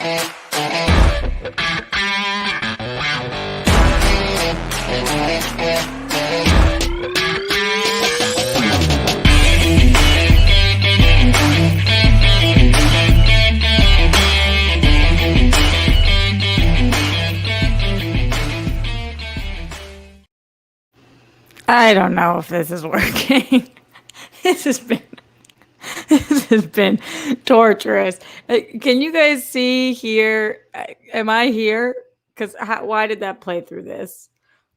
I don't know if this is working. This has been torturous. Can you guys see here? Am I here? Because why did that play through this?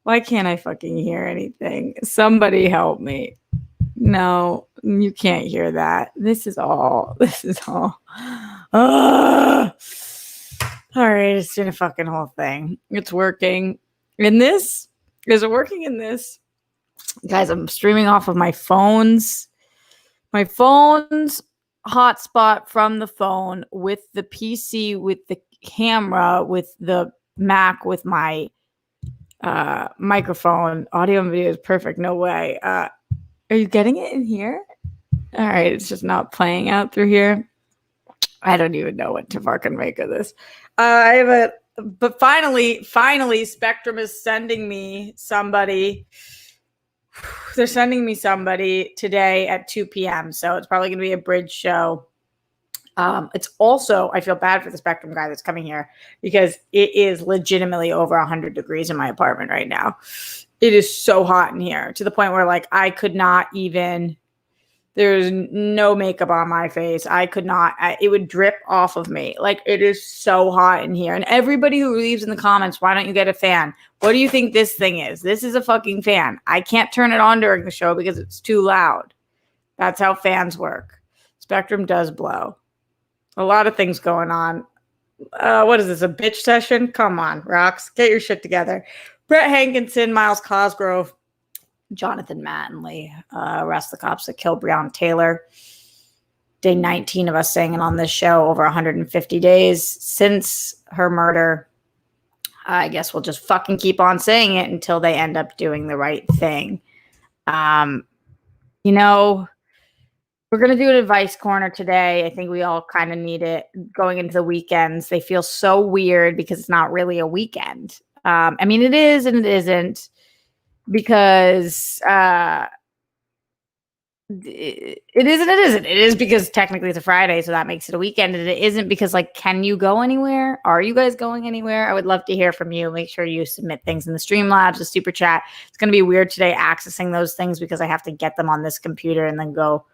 Why can't I fucking hear anything? Somebody help me. No, you can't hear that. This is all. All right, it's been a fucking whole thing. It's working. In this? Is it working in this? Guys, I'm streaming off of my phone's hotspot from the phone with the PC, with the camera, with the Mac, with my microphone. Audio and video is perfect. No way. Are you getting it in here? All right, it's just not playing out through here. I don't even know what to fucking make of this. But finally, Spectrum is sending me somebody. They're sending me somebody today at 2 p.m. So it's probably going to be a bridge show. It's also, I feel bad for the Spectrum guy that's coming here because it is legitimately over 100 degrees in my apartment right now. It is so hot in here to the point where like I could not even, there's no makeup on my face. I could not, it would drip off of me. Like it is so hot in here. And everybody who leaves in the comments, why don't you get a fan? What do you think this thing is? This is a fucking fan. I can't turn it on during the show because it's too loud. That's how fans work. Spectrum does blow. A lot of things going on. What is this, a bitch session? Come on, Rox. Get your shit together. Brett Hankinson, Miles Cosgrove, Jonathan Mattingly, arrest the cops that killed Breonna Taylor. Day 19 of us saying it on this show, over 150 days since her murder. I guess we'll just fucking keep on saying it until they end up doing the right thing. You know, we're going to do an advice corner today. I think we all kind of need it going into the weekends. They feel so weird because it's not really a weekend. I mean, it is and it isn't because it is and it isn't. It is because technically it's a Friday, so that makes it a weekend. And it isn't because, like, can you go anywhere? Are you guys going anywhere? I would love to hear from you. Make sure you submit things in the Streamlabs, the Super Chat. It's going to be weird today accessing those things because I have to get them on this computer and then go,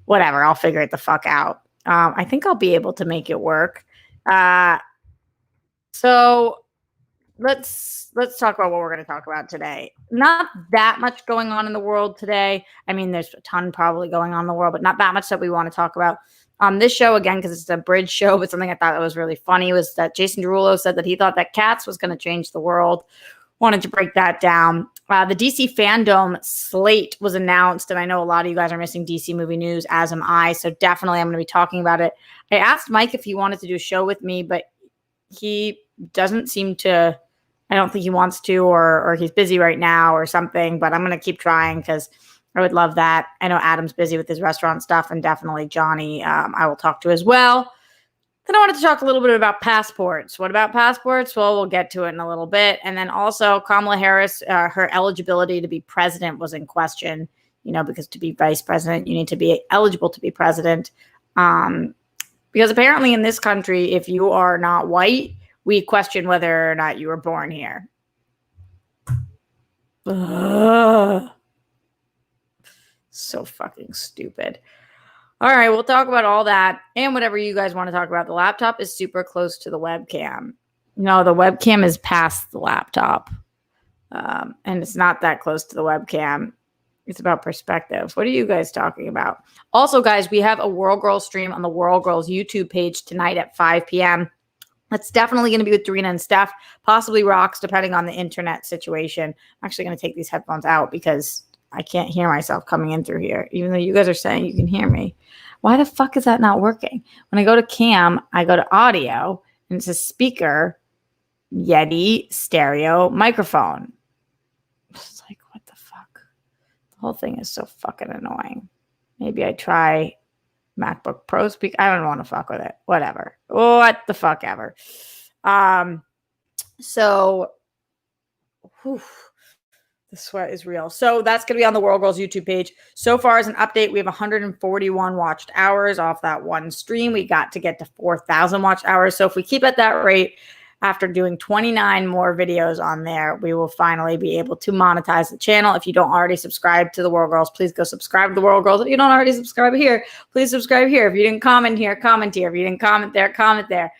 whatever, I'll figure it the fuck out. I think I'll be able to make it work. So let's talk about what we're going to talk about today. Not that much going on in the world today. I mean, there's a ton probably going on in the world, but not that much that we want to talk about. This show, again, because it's a bridge show, but something I thought that was really funny was that Jason Derulo said that he thought that Cats was going to change the world. Wanted to break that down. The DC Fandome slate was announced, and I know a lot of you guys are missing DC movie news, as am I, so definitely I'm going to be talking about it. I asked Mike if he wanted to do a show with me, but he doesn't seem to, I don't think he wants to, or he's busy right now or something, but I'm going to keep trying because I would love that. I know Adam's busy with his restaurant stuff, and definitely Johnny I will talk to as well. Then I wanted to talk a little bit about passports. What about passports? Well, we'll get to it in a little bit. And then also Kamala Harris, her eligibility to be president was in question, you know, because to be vice president, you need to be eligible to be president. Because apparently in this country, if you are not white, we question whether or not you were born here. Ugh. So fucking stupid. All right, we'll talk about all that and whatever you guys want to talk about. The laptop is super close to the webcam. No, the webcam is past the laptop. And it's not that close to the webcam. It's about perspective. What are you guys talking about? Also, guys, we have a World Girls stream on the World Girls YouTube page tonight at 5 p.m. That's definitely going to be with Dorina and Steph, possibly Rox, depending on the internet situation. I'm actually going to take these headphones out because I can't hear myself coming in through here, even though you guys are saying you can hear me. Why the fuck is that not working? When I go to cam, I go to audio, and it says speaker, Yeti, stereo, microphone. It's like, what the fuck? The whole thing is so fucking annoying. Maybe I try MacBook Pro speak. I don't want to fuck with it. Whatever. What the fuck ever. So whew, the sweat is real. So that's going to be on the World Girls YouTube page. So far as an update, we have 141 watched hours off that one stream. We got to get to 4,000 watched hours. So if we keep at that rate, after doing 29 more videos on there, we will finally be able to monetize the channel. If you don't already subscribe to the World Girls, please go subscribe to the World Girls. If you don't already subscribe here, please subscribe here. If you didn't comment here, comment here. If you didn't comment there, comment there.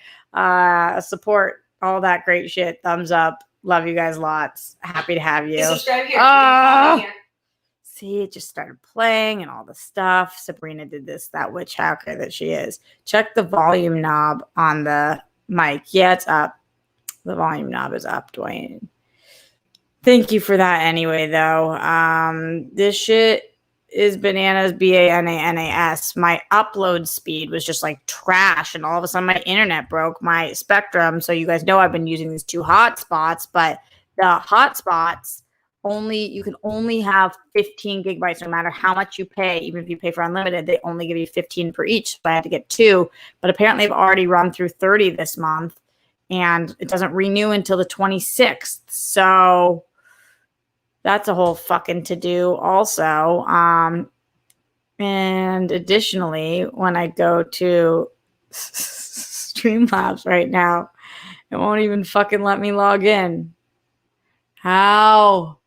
Support, all that great shit. Thumbs up. Love you guys lots. Happy to have you. Subscribe here. See, it just started playing and all the stuff. Sabrina did this, that witch hacker that she is. Check the volume knob on the mic. Yeah, it's up. The volume knob is up, Dwayne. Thank you for that anyway, though. This shit is bananas, BANANAS. My upload speed was just like trash, and all of a sudden my internet broke, my Spectrum. So you guys know I've been using these 2 hotspots, but the hotspots you can only have 15 gigabytes no matter how much you pay. Even if you pay for unlimited, they only give you 15 for each. So I had to get 2, but apparently I've already run through 30 this month. And it doesn't renew until the 26th. So that's a whole fucking to-do also. And additionally, when I go to Streamlabs right now, it won't even fucking let me log in. How,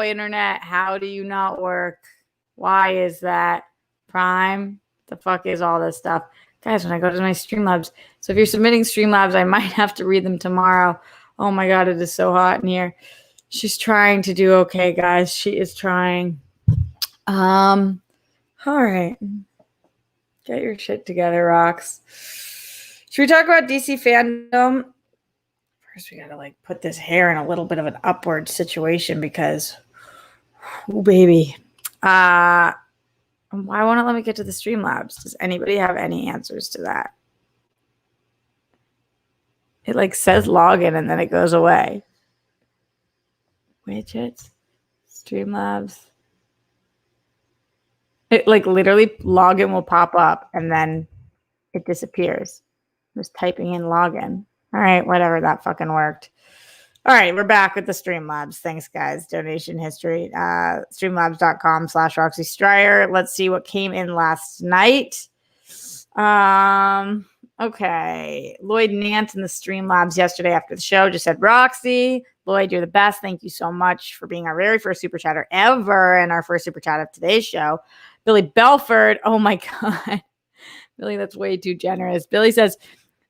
internet? How do you not work? Why is that? Prime? The fuck is all this stuff? Guys, when I go to my Streamlabs. So if you're submitting Streamlabs, I might have to read them tomorrow. Oh my God, it is so hot in here. She's trying to do okay, guys. She is trying. All right. Get your shit together, Rocks. Should we talk about DC fandom? First, we gotta like put this hair in a little bit of an upward situation because, oh baby. Why won't it let me get to the Streamlabs? Does anybody have any answers to that? It like says login and then it goes away. Widgets, Streamlabs. It like literally login will pop up and then it disappears. I'm just typing in login. All right, whatever, that fucking worked. All right, we're back with the Streamlabs. Thanks, guys. Donation history. Streamlabs.com/Roxy Stryer. Let's see what came in last night. Okay. Lloyd Nance in the Streamlabs yesterday after the show just said, Roxy, Lloyd, you're the best. Thank you so much for being our very first super chatter ever and our first super chat of today's show. Billy Belford. Oh, my God. Billy, that's way too generous. Billy says,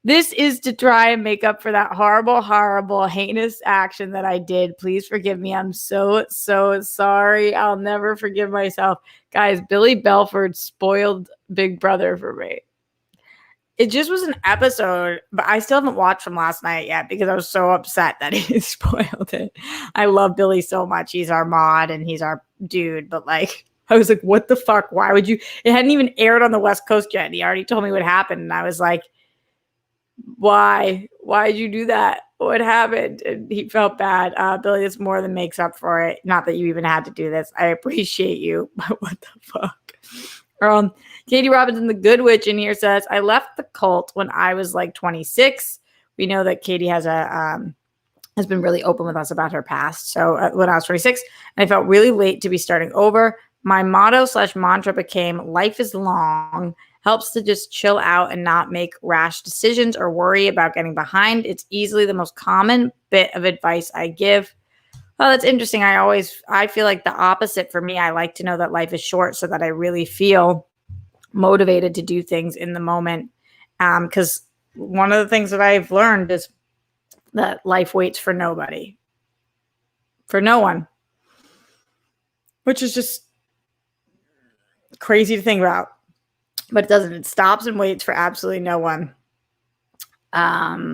this is to try and make up for that horrible, horrible, heinous action that I did. Please forgive me. I'm so, so sorry. I'll never forgive myself. Guys, Billy Belford spoiled Big Brother for me. It just was an episode, but I still haven't watched from last night yet because I was so upset that he spoiled it. I love Billy so much. He's our mod and he's our dude, but like, I was like, what the fuck? Why would you? It hadn't even aired on the West Coast yet. And he already told me what happened. And I was like, why did you do that? What happened? And he felt bad. Billy, this more than makes up for it. Not that you even had to do this. I appreciate you, but what the fuck? Katie Robinson, the Good Witch in here says, I left the cult when I was like 26. We know that Katie has been really open with us about her past. So when I was 26, and I felt really late to be starting over. My motto/mantra became life is long. Helps to just chill out and not make rash decisions or worry about getting behind. It's easily the most common bit of advice I give. Well, that's interesting. I feel like the opposite for me. I like to know that life is short so that I really feel motivated to do things in the moment. Because one of the things that I've learned is that life waits for nobody. For no one. Which is just crazy to think about. But it doesn't. It stops and waits for absolutely no one.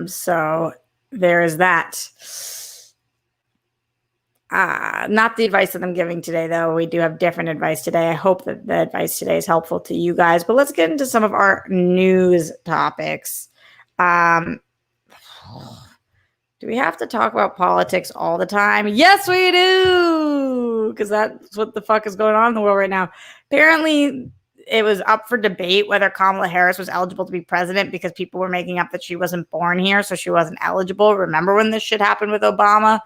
So there is that. Not the advice that I'm giving today, though. We do have different advice today. I hope that the advice today is helpful to you guys. But let's get into some of our news topics. Do we have to talk about politics all the time? Yes, we do. too, because that's what the fuck is going on in the world right now. Apparently, it was up for debate whether Kamala Harris was eligible to be president because people were making up that she wasn't born here, so she wasn't eligible. Remember when this shit happened with Obama?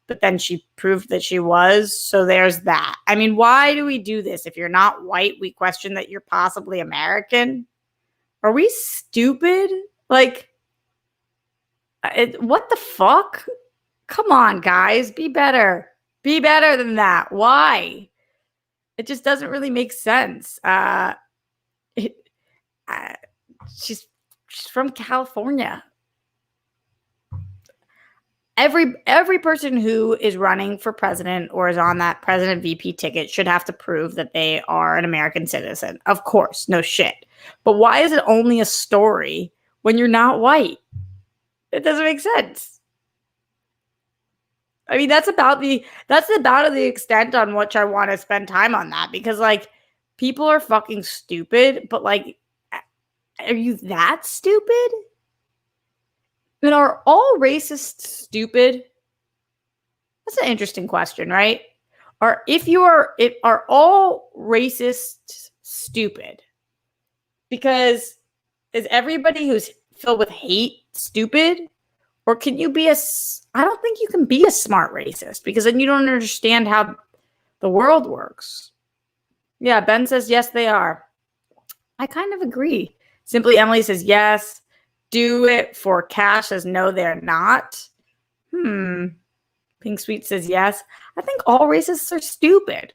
But then she proved that she was. So there's that. I mean, why do we do this? If you're not white, we question that you're possibly American. Are we stupid? Like, what the fuck? Come on, guys. Be better. Be better than that. Why? It just doesn't really make sense. She's from California. Every person who is running for president or is on that president VP ticket should have to prove that they are an American citizen. Of course, no shit. But why is it only a story when you're not white? It doesn't make sense. I mean, that's about the extent on which I want to spend time on that, because like people are fucking stupid, but like, are you that stupid? And are all racists stupid? That's an interesting question, right? Are all racists stupid? Because is everybody who's filled with hate stupid? Or can you be I don't think you can be a smart racist, because then you don't understand how the world works. Yeah, Ben says yes, they are. I kind of agree. Simply Emily says yes. Do it for cash says no, they're not. Pink Sweet says yes. I think all racists are stupid.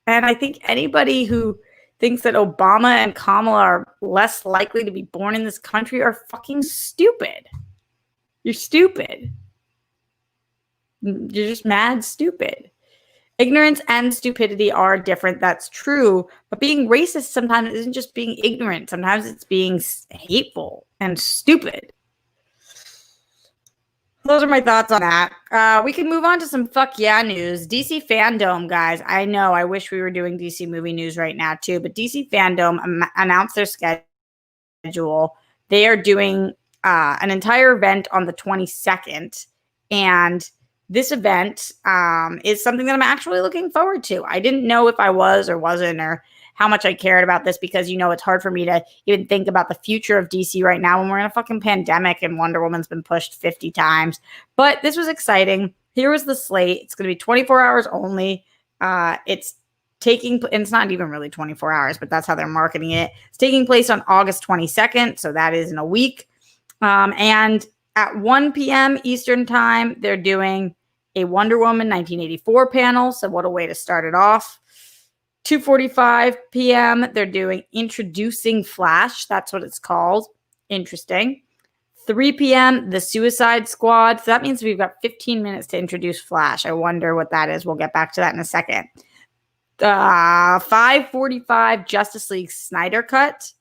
And I think anybody who thinks that Obama and Kamala are less likely to be born in this country are fucking stupid. You're stupid. You're just mad stupid. Ignorance and stupidity are different. That's true. But being racist sometimes isn't just being ignorant. Sometimes it's being hateful and stupid. Those are my thoughts on that. We can move on to some fuck yeah news. DC Fandome, guys. I know. I wish we were doing DC movie news right now too. But DC Fandome announced their schedule. They are doing an entire event on the 22nd. And this event is something that I'm actually looking forward to. I didn't know if I was or wasn't, or how much I cared about this, because, you know, it's hard for me to even think about the future of DC right now when we're in a fucking pandemic and Wonder Woman's been pushed 50 times. But this was exciting. Here was the slate. It's going to be 24 hours only. It's not even really 24 hours, but that's how they're marketing it. It's taking place on August 22nd, so that is in a week. And at 1 p.m. Eastern time, they're doing a Wonder Woman 1984 panel. So what a way to start it off. 2:45 p.m. they're doing Introducing Flash. That's what it's called. Interesting. 3 p.m. the Suicide Squad. So that means we've got 15 minutes to introduce Flash. I wonder what that is. We'll get back to that in a second. 5:45 Justice League Snyder Cut.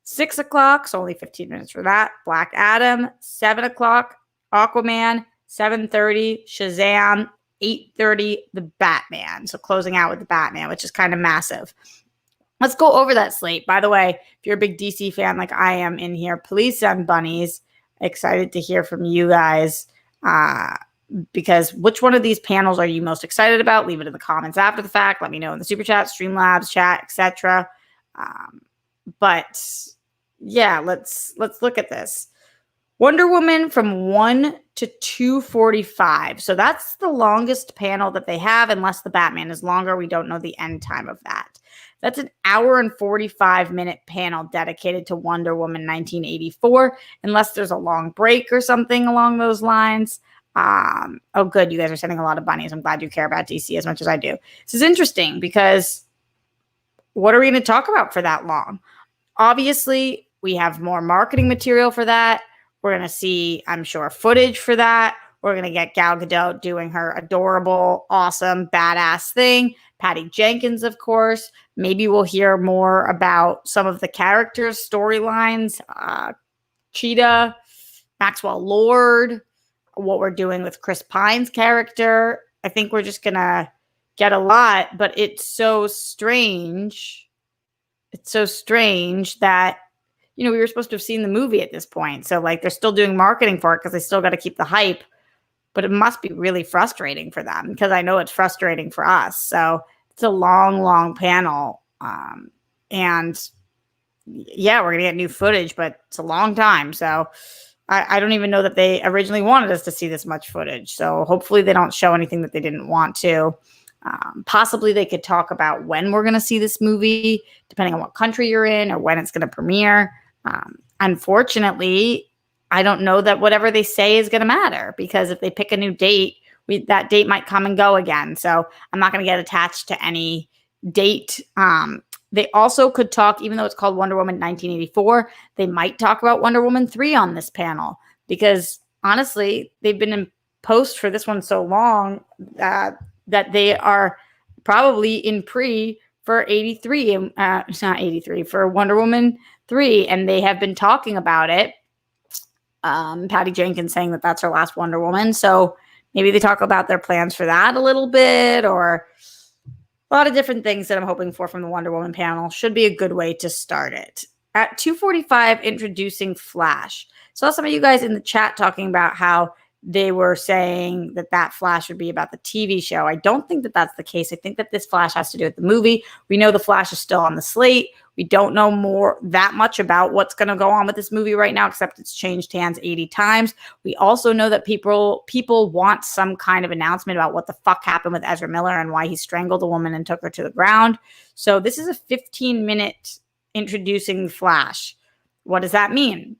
6 o'clock, so only 15 minutes for that. Black Adam. 7 o'clock Aquaman. 7:30 Shazam. 8:30 the Batman. So closing out with the Batman, which is kind of massive. Let's go over that slate. By the way, if you're a big DC fan like I am in here, please send bunnies. Excited to hear from you guys. Because which one of these panels are you most excited about? Leave it in the comments after the fact. Let me know in the super chat, Streamlabs, chat, etc. But yeah, let's look at this. Wonder Woman from 1 to 2:45. So that's the longest panel that they have, unless the Batman is longer. We don't know the end time of that. That's an hour and 45-minute panel dedicated to Wonder Woman 1984, unless there's a long break or something along those lines. Oh, good. You guys are sending a lot of bunnies. I'm glad you care about DC as much as I do. This is interesting because what are we going to talk about for that long? Obviously, we have more marketing material for that. We're going to see, I'm sure, footage for that. We're going to get Gal Gadot doing her adorable, awesome, badass thing. Patty Jenkins, of course. Maybe we'll hear more about some of the characters' storylines. Cheetah, Maxwell Lord, what we're doing with Chris Pine's character. I think we're just going to get a lot, but it's so strange. It's so strange that, you know, we were supposed to have seen the movie at this point. So, like, they're still doing marketing for it because they still got to keep the hype. but it must be really frustrating for them because I know it's frustrating for us. So it's a long, long panel. And yeah, we're going to get new footage, but it's a long time. So I don't even know that they originally wanted us to see this much footage. So hopefully they don't show anything that they didn't want to. Possibly they could talk about when we're going to see this movie, depending on what country you're in or when it's going to premiere. Unfortunately, I don't know that whatever they say is going to matter because if they pick a new date, that date might come and go again. So I'm not going to get attached to any date. They also could talk, even though it's called Wonder Woman 1984, they might talk about Wonder Woman 3 on this panel because honestly, they've been in post for this one so long that they are probably in pre for 83. It's not 83, for Wonder Woman 3, and they have been talking about it. Patty Jenkins saying that that's her last Wonder Woman. So maybe they talk about their plans for that a little bit, or a lot of different things that I'm hoping for from the Wonder Woman panel. Should be a good way to start it. At 2:45, introducing Flash. Saw some of you guys in the chat talking about how they were saying that Flash would be about the TV show. I don't think that that's the case. I think that this Flash has to do with the movie. We know the Flash is still on the slate. We don't know that much about what's going to go on with this movie right now, except it's changed hands 80 times. We also know that people want some kind of announcement about what the fuck happened with Ezra Miller and why he strangled a woman and took her to the ground. So this is a 15-minute introducing Flash. What does that mean?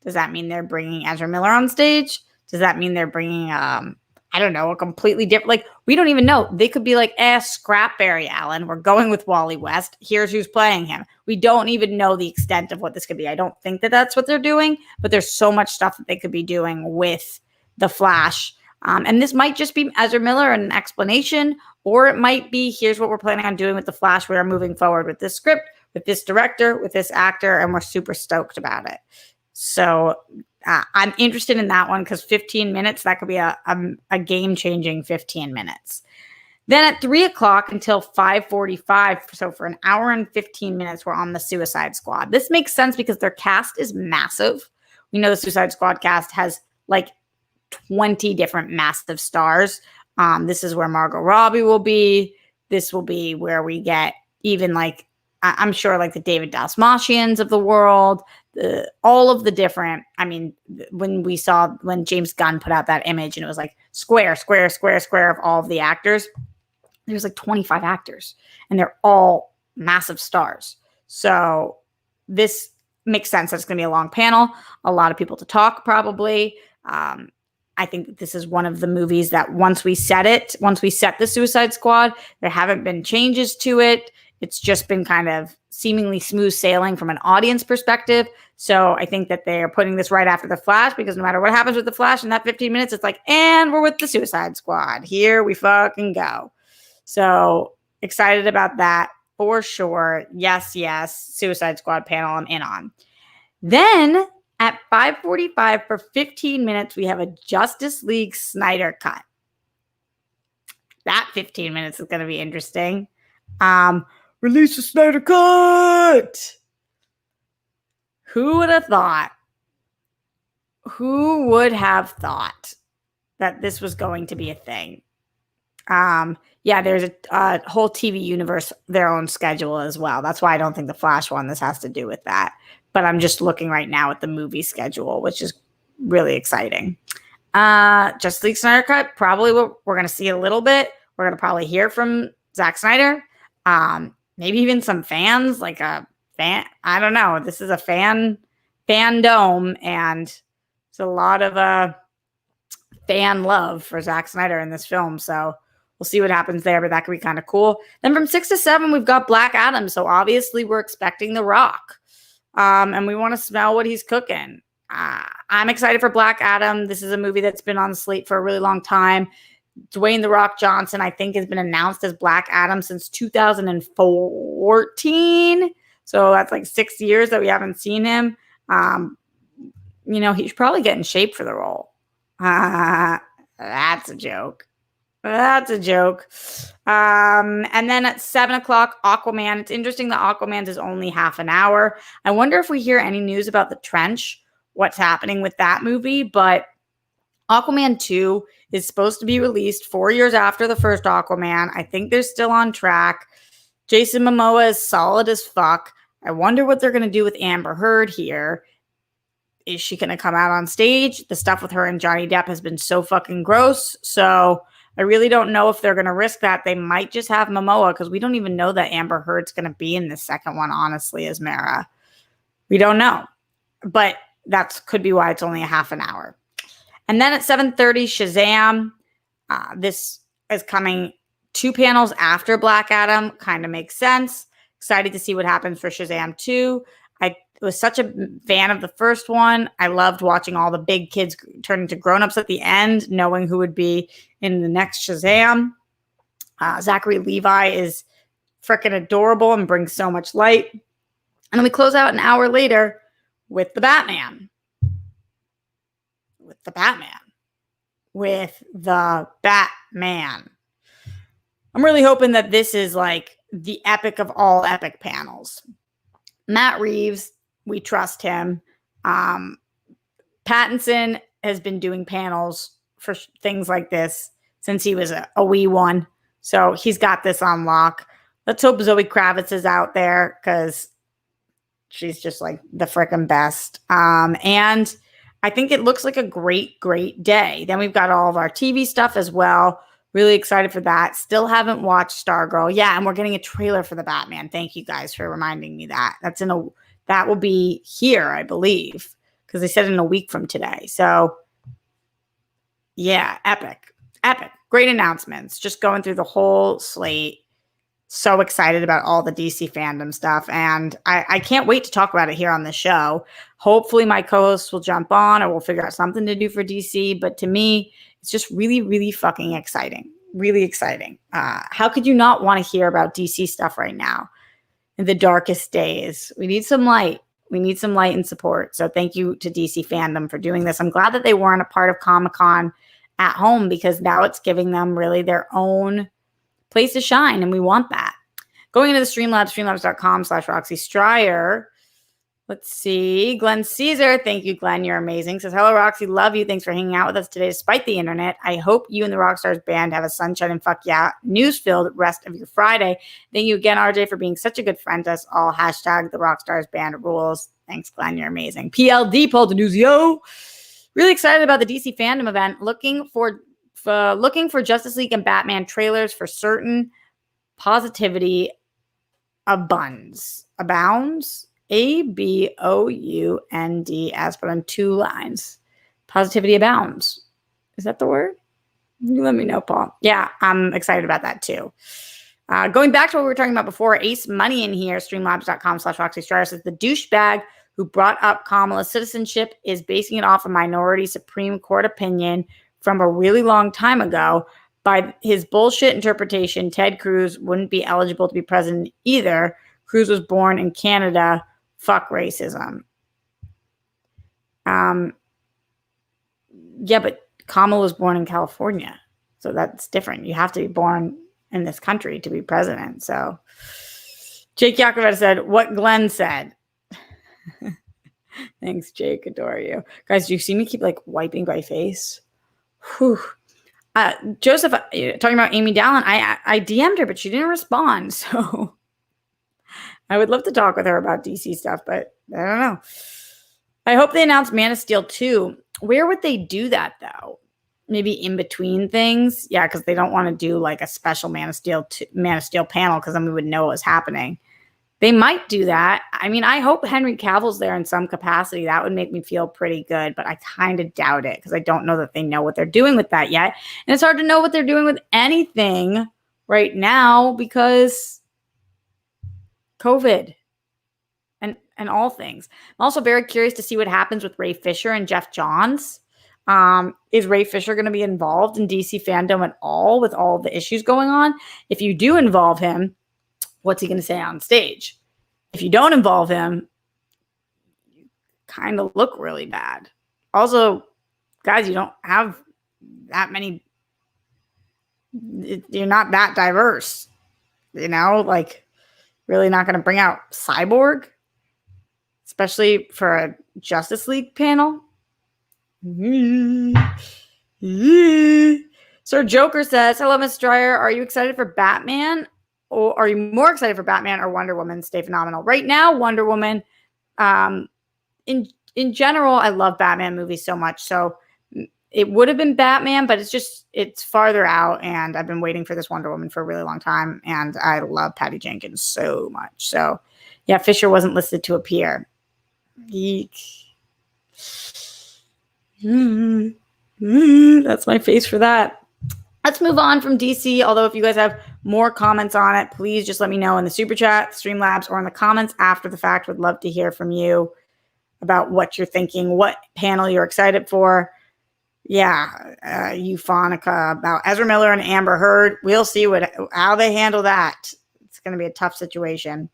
Does that mean they're bringing Ezra Miller on stage? Does that mean they're bringing, I don't know, a completely different, like, we don't even know. They could be like, scrap Barry Allen. We're going with Wally West. Here's who's playing him. We don't even know the extent of what this could be. I don't think that that's what they're doing, but there's so much stuff that they could be doing with the Flash. And this might just be Ezra Miller and an explanation, or it might be, here's what we're planning on doing with the Flash. We are moving forward with this script, with this director, with this actor, and we're super stoked about it. So I'm interested in that one because 15 minutes, that could be a game-changing 15 minutes. Then at 3 o'clock until 5:45, so for an hour and 15 minutes, we're on the Suicide Squad. This makes sense because their cast is massive. We know the Suicide Squad cast has like 20 different massive stars. This is where Margot Robbie will be. This will be where we get even like, I'm sure like the David Dastmalchians of the world, all of the different, I mean, when James Gunn put out that image and it was like square of all of the actors, there's like 25 actors and they're all massive stars. So this makes sense. It's going to be a long panel, a lot of people to talk probably. I think that this is one of the movies that once we set the Suicide Squad, there haven't been changes to it. It's just been kind of seemingly smooth sailing from an audience perspective. So I think that they're putting this right after the Flash because no matter what happens with the Flash in that 15 minutes, it's like, and we're with the Suicide Squad. Here we fucking go. So excited about that for sure. Yes. Suicide Squad panel I'm in on. Then at 5:45 for 15 minutes, we have a Justice League Snyder cut. That 15 minutes is going to be interesting. Release the Snyder Cut! Who would have thought? Who would have thought that this was going to be a thing? Yeah, there's a whole TV universe, their own schedule as well. That's why I don't think the Flash one, this has to do with that. But I'm just looking right now at the movie schedule, which is really exciting. Justice League Snyder Cut, probably what we're going to see a little bit. We're going to probably hear from Zack Snyder. Maybe even some fans, like a fan. I don't know. This is a fandome, and it's a lot of fan love for Zack Snyder in this film. So we'll see what happens there, but that could be kind of cool. Then from 6 to 7, we've got Black Adam. So obviously we're expecting The Rock, and we want to smell what he's cooking. I'm excited for Black Adam. This is a movie that's been on the slate for a really long time. Dwayne The Rock Johnson, I think, has been announced as Black Adam since 2014. So that's like 6 years that we haven't seen him. He's probably getting shape for the role. That's a joke. And then at 7 o'clock, Aquaman. It's interesting that Aquaman's is only half an hour. I wonder if we hear any news about The Trench, what's happening with that movie. But Aquaman 2 is supposed to be released 4 years after the first Aquaman. I think they're still on track. Jason Momoa is solid as fuck. I wonder what they're going to do with Amber Heard here. Is she going to come out on stage? The stuff with her and Johnny Depp has been so fucking gross. So I really don't know if they're going to risk that. They might just have Momoa because we don't even know that Amber Heard's going to be in the second one, honestly, as Mara. We don't know. But that could be why it's only a half an hour. And then at 7:30, Shazam. This is coming 2 panels after Black Adam. Kind of makes sense. Excited to see what happens for Shazam 2. I was such a fan of the first one. I loved watching all the big kids turn into grown-ups at the end, knowing who would be in the next Shazam. Zachary Levi is freaking adorable and brings so much light. And then we close out an hour later with the Batman. With the Batman. I'm really hoping that this is like the epic of all epic panels. Matt Reeves, we trust him. Pattinson has been doing panels for things like this since he was a wee one. So he's got this on lock. Let's hope Zoe Kravitz is out there because she's just like the freaking best. And I think it looks like a great, great day. Then we've got all of our TV stuff as well. Really excited for that. Still haven't watched Stargirl. Yeah, and we're getting a trailer for the Batman. Thank you guys for reminding me that. That will be here, I believe, because they said in a week from today. So, yeah, epic. Great announcements. Just going through the whole slate. So excited about all the DC fandom stuff. And I can't wait to talk about it here on the show. Hopefully my co-hosts will jump on or we'll figure out something to do for DC. But to me, it's just really, really fucking exciting. Really exciting. How could you not want to hear about DC stuff right now in the darkest days? We need some light. We need some light and support. So thank you to DC fandom for doing this. I'm glad that they weren't a part of Comic-Con at home because now it's giving them really their own place to shine, and we want that. Going into the Streamlabs, streamlabs.com/Roxy Stryer. Let's see. Glenn Caesar. Thank you, Glenn. You're amazing. Says, hello, Roxy. Love you. Thanks for hanging out with us today despite the internet. I hope you and the Rockstars band have a sunshine and fuck yeah news-filled rest of your Friday. Thank you again, RJ, for being such a good friend to us all. Hashtag the Rockstars band rules. Thanks, Glenn. You're amazing. PLD, Paul Denuzio. Really excited about the DC fandom event. Looking for Justice League and Batman trailers for certain. Positivity abounds. ABOUND as put on 2 lines. Positivity abounds. Is that the word? You let me know, Paul. Yeah, I'm excited about that too. Going back to what we were talking about before, Ace Money in here, streamlabs.com/Roxy Stryer says the douchebag who brought up Kamala's citizenship is basing it off a minority Supreme Court opinion from a really long time ago. By his bullshit interpretation, Ted Cruz wouldn't be eligible to be president either. Cruz was born in Canada. Fuck racism. Yeah, but Kamala was born in California. So that's different. You have to be born in this country to be president. So Jake Yakoveta said, what Glenn said. Thanks, Jake. Adore you. Guys, do you see me keep like wiping my face? Whew. Joseph, talking about Amy Dallin, I DM'd her, but she didn't respond. So I would love to talk with her about DC stuff, but I don't know. I hope they announce Man of Steel 2. Where would they do that, though? Maybe in between things? Yeah, because they don't want to do like a special Man of Steel panel because then we would know what was happening. They might do that. I mean, I hope Henry Cavill's there in some capacity. That would make me feel pretty good, but I kind of doubt it because I don't know that they know what they're doing with that yet. And it's hard to know what they're doing with anything right now because COVID and all things. I'm also very curious to see what happens with Ray Fisher and Jeff Johns. Is Ray Fisher going to be involved in DC fandom at all with all the issues going on? If you do involve him, what's he going to say on stage? If you don't involve him, you kind of look really bad. Also, guys, you don't have that many. You're not that diverse. You know, like really not going to bring out Cyborg, especially for a Justice League panel. Sir Joker says, hello, Miss Dreyer. Are you excited for Batman? Or are you more excited for Batman or Wonder Woman? Stay phenomenal. Right now, Wonder Woman. In general, I love Batman movies so much. So it would have been Batman, but it's farther out, and I've been waiting for this Wonder Woman for a really long time, and I love Patty Jenkins so much. So yeah, Fisher wasn't listed to appear. Geek. That's my face for that. Let's move on from DC. Although if you guys have more comments on it, please just let me know in the super chat, Streamlabs, or in the comments after the fact. Would love to hear from you about what you're thinking, what panel you're excited for. Yeah, Euphonica about Ezra Miller and Amber Heard. We'll see how they handle that. It's going to be a tough situation.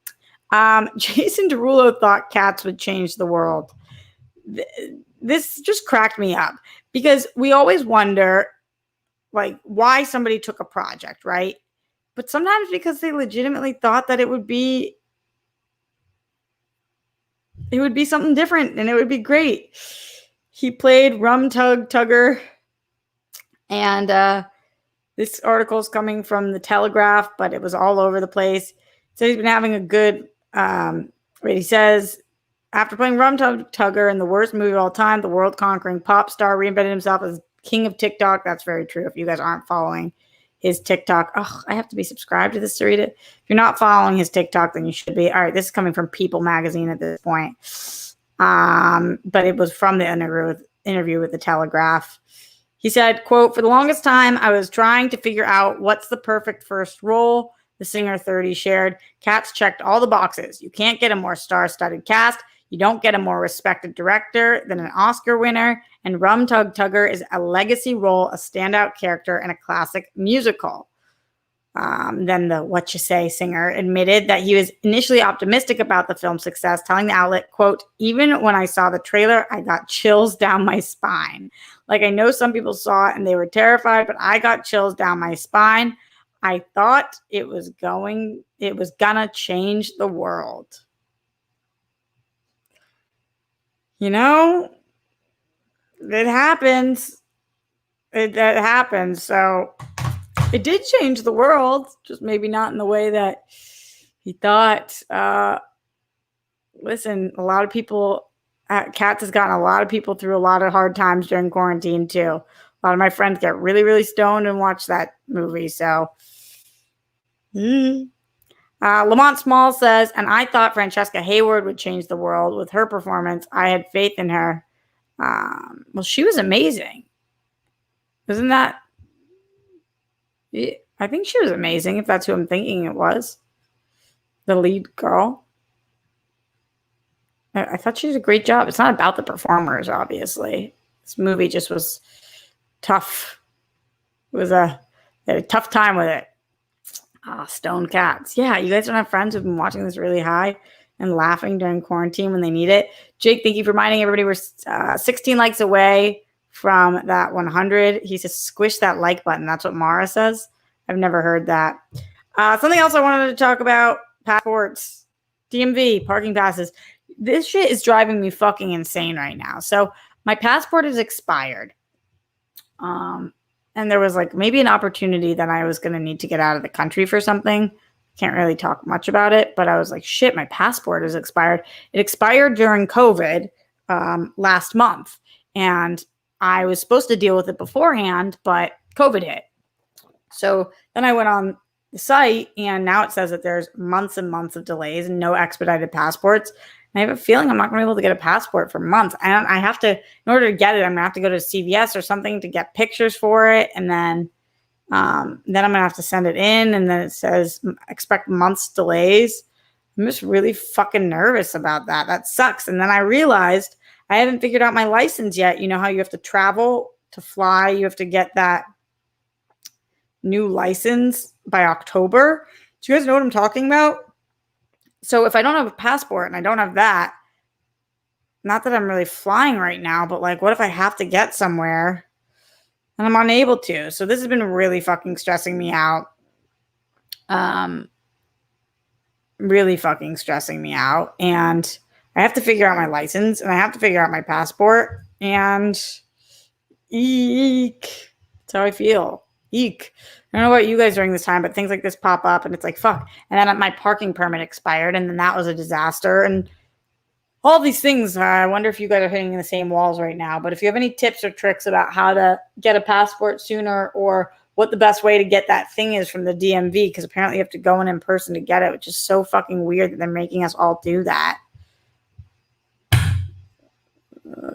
Jason Derulo thought cats would change the world. This just cracked me up because we always wonder, like, why somebody took a project, right? But sometimes because they legitimately thought that it would be something different and it would be great. He played Rum Tugger, and this article is coming from the Telegraph, but it was all over the place. So he's been having a good. He says, after playing Rum Tugger in the worst movie of all time, the world-conquering pop star reinvented himself as king of TikTok. That's very true. If you guys aren't following his TikTok, I have to be subscribed to this to read it. If you're not following his TikTok, then you should be. All right, this is coming from People Magazine at this point. But it was from the interview with the Telegraph. He said, quote, for the longest time, I was trying to figure out what's the perfect first role. The singer 30 shared, Cats checked all the boxes. You can't get a more star-studded cast. You don't get a more respected director than an Oscar winner. And Rum Tugger is a legacy role, a standout character, and a classic musical. Then the What You Say singer admitted that he was initially optimistic about the film's success, telling the outlet, quote, even when I saw the trailer, I got chills down my spine. Like, I know some people saw it and they were terrified, but I got chills down my spine. I thought it was gonna change the world. You know, it happens. That happens. So it did change the world, just maybe not in the way that he thought. Listen, a lot of people, Cats has gotten a lot of people through a lot of hard times during quarantine too. A lot of my friends get really, really stoned and watch that movie. So, Lamont Small says, and I thought Francesca Hayward would change the world with her performance. I had faith in her. Well, she was amazing. Isn't that? I think she was amazing, if that's who I'm thinking it was. The lead girl. I thought she did a great job. It's not about the performers, obviously. This movie just was tough. They had a tough time with it. Stone Cats. Yeah, you guys don't have friends who've been watching this really high and laughing during quarantine when they need it. Jake, thank you for reminding everybody we're 16 likes away from that 100. He says, squish that like button. That's what Mara says. I've never heard that. Something else I wanted to talk about, passports, DMV, parking passes. This shit is driving me fucking insane right now. So my passport is expired. And there was like maybe an opportunity that I was going to need to get out of the country for something. Can't really talk much about it, but I was like, shit, my passport is expired. It expired during COVID last month. And I was supposed to deal with it beforehand, but COVID hit. So then I went on the site and now it says that there's months and months of delays and no expedited passports. And I have a feeling I'm not going to be able to get a passport for months. And I have to, in order to get it, I'm going to have to go to CVS or something to get pictures for it. And then I'm going to have to send it in. And then it says expect months delays. I'm just really fucking nervous about that. That sucks. And then I realized I haven't figured out my license yet. You know how you have to travel to fly? You have to get that new license by October. Do you guys know what I'm talking about? So if I don't have a passport and I don't have that, not that I'm really flying right now, but like, what if I have to get somewhere and I'm unable to? So this has been really fucking stressing me out. Really fucking stressing me out. And I have to figure out my license and I have to figure out my passport. And Eek. That's how I feel. Eek. I don't know about you guys during this time, but things like this pop up and it's like, fuck. And then my parking permit expired and then that was a disaster. And all these things, I wonder if you guys are hitting the same walls right now. But if you have any tips or tricks about how to get a passport sooner or what the best way to get that thing is from the DMV, because apparently you have to go in person to get it, which is so fucking weird that they're making us all do that.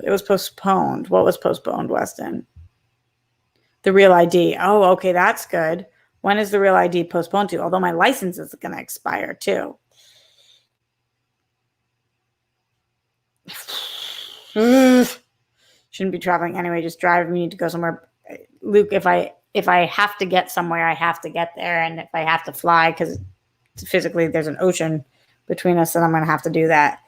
It was postponed. What was postponed, Weston? The Real ID. Oh, okay, that's good. When is the Real ID postponed to? Although my license is going to expire too. Shouldn't be traveling anyway. Just drive. We need to go somewhere. Luke, if I have to get somewhere, I have to get there. And if I have to fly, because physically there's an ocean between us, then I'm going to have to do that.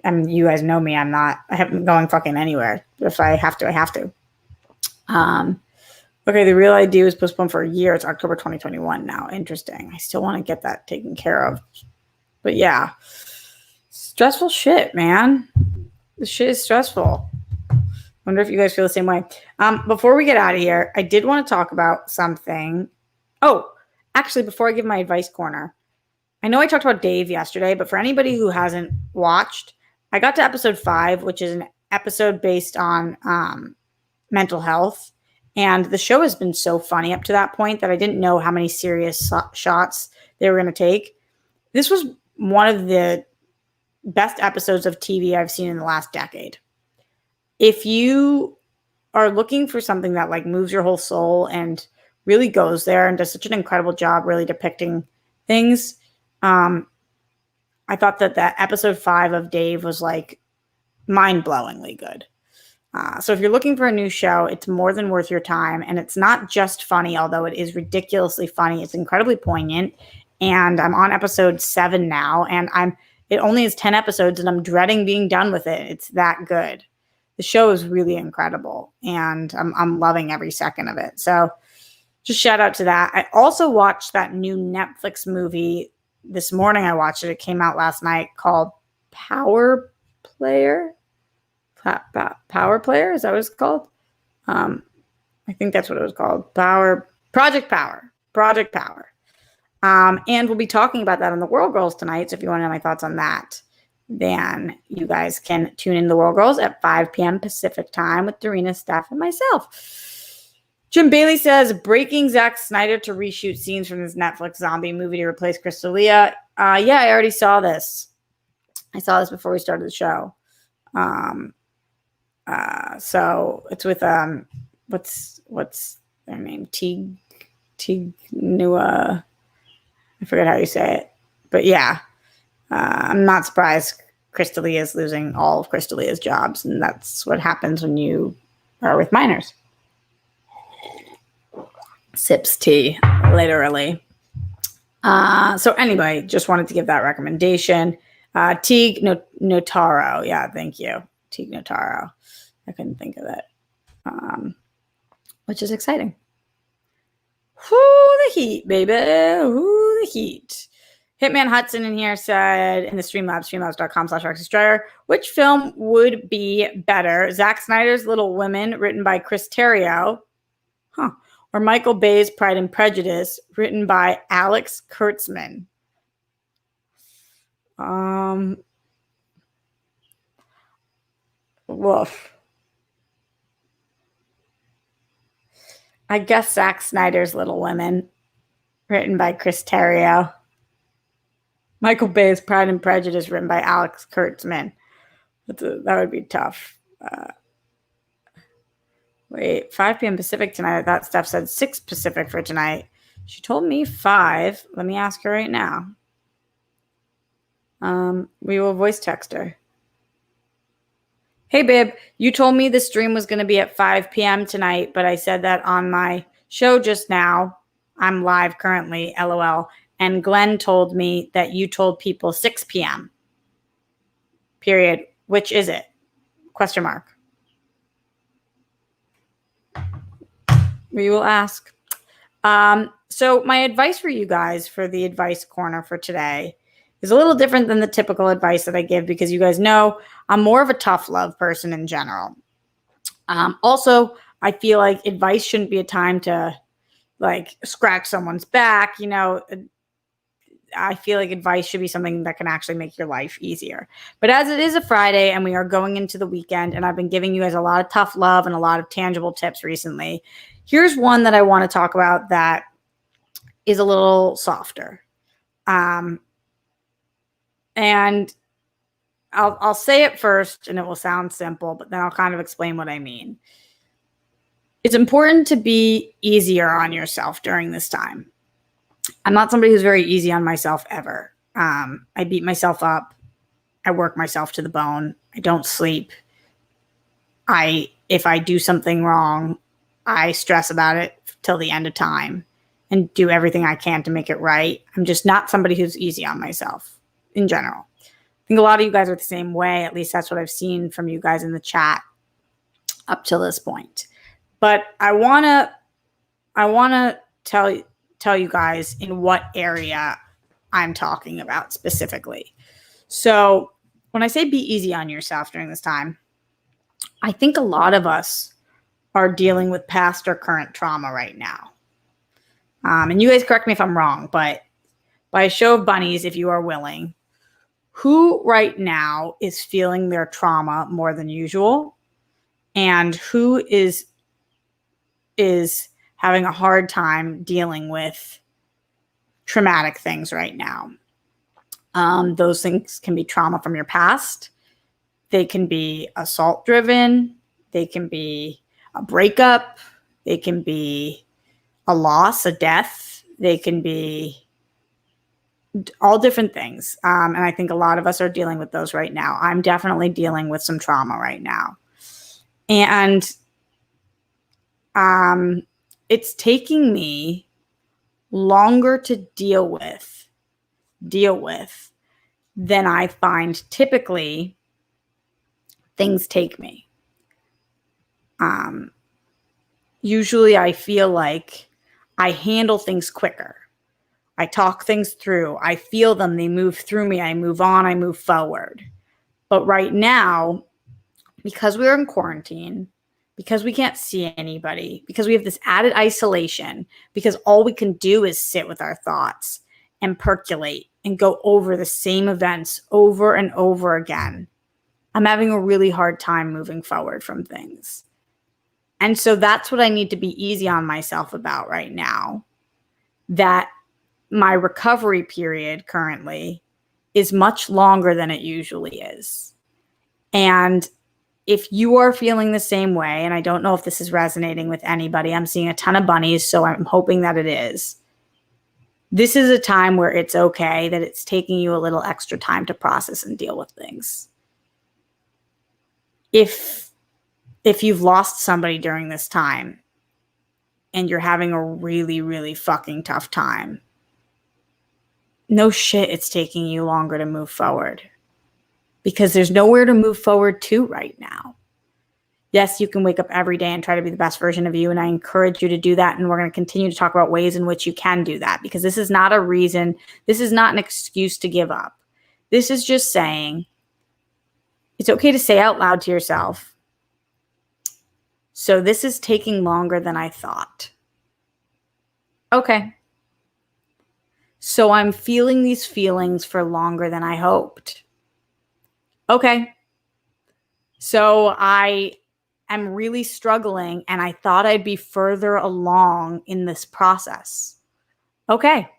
And you guys know me. I haven't going fucking anywhere. If I have to, I have to. Okay, the Real ID was postponed for a year. It's October 2021 now. Interesting. I still want to get that taken care of. But yeah, stressful shit, man. This shit is stressful. Wonder if you guys feel the same way. Before we get out of here, I did want to talk about something. Oh, actually, before I give my advice corner, I know I talked about Dave yesterday, but for anybody who hasn't watched, I got to episode 5, which is an episode based on mental health. And the show has been so funny up to that point that I didn't know how many serious shots they were going to take. This was one of the best episodes of TV I've seen in the last decade. If you are looking for something that like moves your whole soul and really goes there and does such an incredible job really depicting things, I thought that episode 5 of Dave was like mind-blowingly good. So if you're looking for a new show, it's more than worth your time. And it's not just funny, although it is ridiculously funny. It's incredibly poignant. And I'm on episode 7 now. And it only has 10 episodes and I'm dreading being done with it. It's that good. The show is really incredible. And I'm loving every second of it. So just shout out to that. I also watched that new Netflix movie this morning. I watched it. It came out last night called Power Player. Power Player, is that what it's called? I think that's what it was called. Project Power. And we'll be talking about that on the World Girls tonight. So if you want to know my thoughts on that, then you guys can tune in to the World Girls at 5 p.m. Pacific time with Dorina, Steph, and myself. Jim Bailey says, breaking Zack Snyder to reshoot scenes from his Netflix zombie movie to replace Crystalia. Yeah, I already saw this. I saw this before we started the show. So it's with what's their name? Tig Nua. I forget how you say it, but yeah, I'm not surprised Crystalia is losing all of Crystalia's jobs, and that's what happens when you are with minors. Sips tea, literally. So anyway, just wanted to give that recommendation. Tig Notaro. Yeah, thank you. Tig Notaro. I couldn't think of it. Which is exciting. Whoo, the heat, baby. Whoo, the heat. Hitman Hudson in here said in the Streamlabs, streamlabs.com/RxDestroyer, which film would be better? Zack Snyder's Little Women, written by Chris Terrio, or Michael Bay's Pride and Prejudice, written by Alex Kurtzman? Woof. I guess Zack Snyder's Little Women, written by Chris Terrio. Michael Bay's Pride and Prejudice, written by Alex Kurtzman. That would be tough. Wait, 5 p.m. Pacific tonight. That Steph said 6 Pacific for tonight. She told me 5. Let me ask her right now. We will voice text her. Hey, babe, you told me the stream was going to be at 5 p.m. tonight, but I said that on my show just now. I'm live currently, LOL. And Glenn told me that you told people 6 p.m. Period. Which is it? Question mark. We will ask. So my advice for you guys for the advice corner for today is a little different than the typical advice that I give because you guys know I'm more of a tough love person in general. Also, I feel like advice shouldn't be a time to like scratch someone's back. I feel like advice should be something that can actually make your life easier. But as it is a Friday and we are going into the weekend, and I've been giving you guys a lot of tough love and a lot of tangible tips recently, here's one that I want to talk about that is a little softer. And I'll say it first and it will sound simple, but then I'll kind of explain what I mean. It's important to be easier on yourself during this time. I'm not somebody who's very easy on myself ever. I beat myself up. I work myself to the bone. I don't sleep. If I do something wrong, I stress about it till the end of time and do everything I can to make it right. I'm just not somebody who's easy on myself in general. I think a lot of you guys are the same way. At least that's what I've seen from you guys in the chat up till this point. But I wanna tell you guys in what area I'm talking about specifically. So when I say be easy on yourself during this time, I think a lot of us are dealing with past or current trauma right now. And you guys correct me if I'm wrong, but by a show of bunnies, if you are willing, who right now is feeling their trauma more than usual? And who is having a hard time dealing with traumatic things right now? Those things can be trauma from your past. They can be assault driven. They can be a breakup. They can be a loss, a death. They can be all different things. And I think a lot of us are dealing with those right now. I'm definitely dealing with some trauma right now. And it's taking me longer to deal with than I find typically things take me. Usually I feel like I handle things quicker. I talk things through. I feel them. They move through me. I move on. I move forward. But right now, because we're in quarantine, because we can't see anybody, because we have this added isolation, because all we can do is sit with our thoughts and percolate and go over the same events over and over again, I'm having a really hard time moving forward from things. And so that's what I need to be easy on myself about right now. That my recovery period currently is much longer than it usually is. And if you are feeling the same way, and I don't know if this is resonating with anybody, I'm seeing a ton of bunnies, so I'm hoping that it is. This is a time where it's okay that it's taking you a little extra time to process and deal with things. If you've lost somebody during this time and you're having a really, really fucking tough time, no shit, it's taking you longer to move forward because there's nowhere to move forward to right now. Yes, you can wake up every day and try to be the best version of you, and I encourage you to do that, and we're going to continue to talk about ways in which you can do that because this is not a reason, this is not an excuse to give up. This is just saying it's okay to say out loud to yourself, so this is taking longer than I thought. Okay. So I'm feeling these feelings for longer than I hoped. Okay. So I am really struggling and I thought I'd be further along in this process. Okay.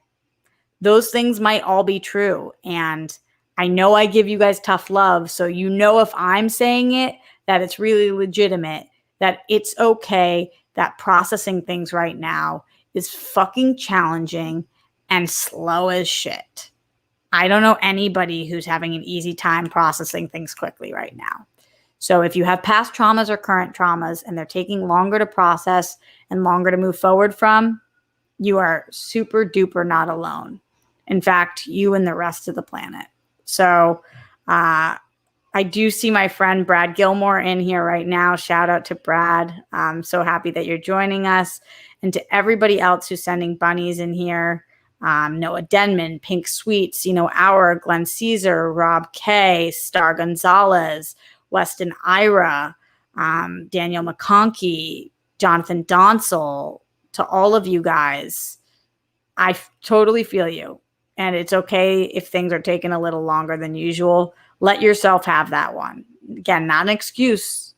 Those things might all be true. And I know I give you guys tough love. So you know if I'm saying it, that it's really legitimate, that it's okay, that processing things right now is fucking challenging and slow as shit. I don't know anybody who's having an easy time processing things quickly right now. So if you have past traumas or current traumas and they're taking longer to process and longer to move forward from, you are super duper not alone. In fact, you and the rest of the planet. So I do see my friend Brad Gilmore in here right now. Shout out to Brad. I'm so happy that you're joining us. And to everybody else who's sending bunnies in here. Noah Denman, Pink Sweets, Our, Glenn Caesar, Rob K, Star Gonzalez, Weston Ira, Daniel McConkey, Jonathan Donsel, to all of you guys, I totally feel you. And it's okay if things are taking a little longer than usual. Let yourself have that one. Again, not an excuse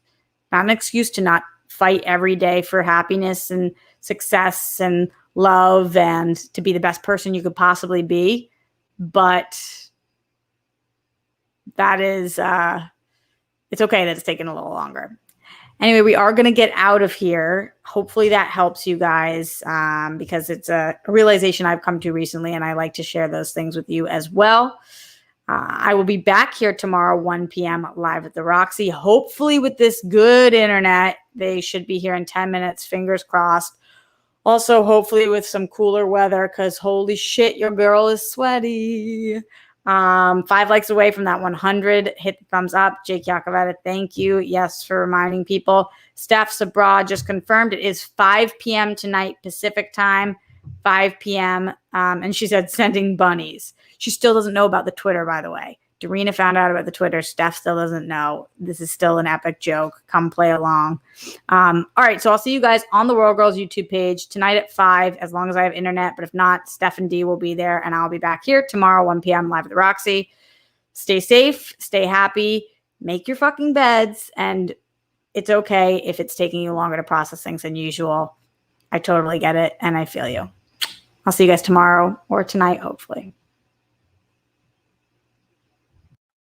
to not fight every day for happiness and success and love and to be the best person you could possibly be. But that is, it's okay that it's taking a little longer. Anyway, we are going to get out of here. Hopefully that helps you guys because it's a realization I've come to recently, and I like to share those things with you as well. I will be back here tomorrow, 1 p.m. live at the Roxy. Hopefully with this good internet. They should be here in 10 minutes. Fingers crossed. Also, hopefully with some cooler weather because holy shit, your girl is sweaty. 5 likes away from that 100. Hit the thumbs up. Jake Yakoveta, thank you. Yes, for reminding people. Steph's abroad, just confirmed. It is 5 p.m. tonight, Pacific time, 5 p.m. And she said sending bunnies. She still doesn't know about the Twitter, by the way. Darina found out about the Twitter. Steph still doesn't know. This is still an epic joke. Come play along. All right, so I'll see you guys on the World Girls YouTube page tonight at 5, as long as I have internet. But if not, Steph and Dee will be there, and I'll be back here tomorrow, 1 p.m. live at the Roxy. Stay safe. Stay happy. Make your fucking beds. And it's okay if it's taking you longer to process things than usual. I totally get it, and I feel you. I'll see you guys tomorrow or tonight, hopefully.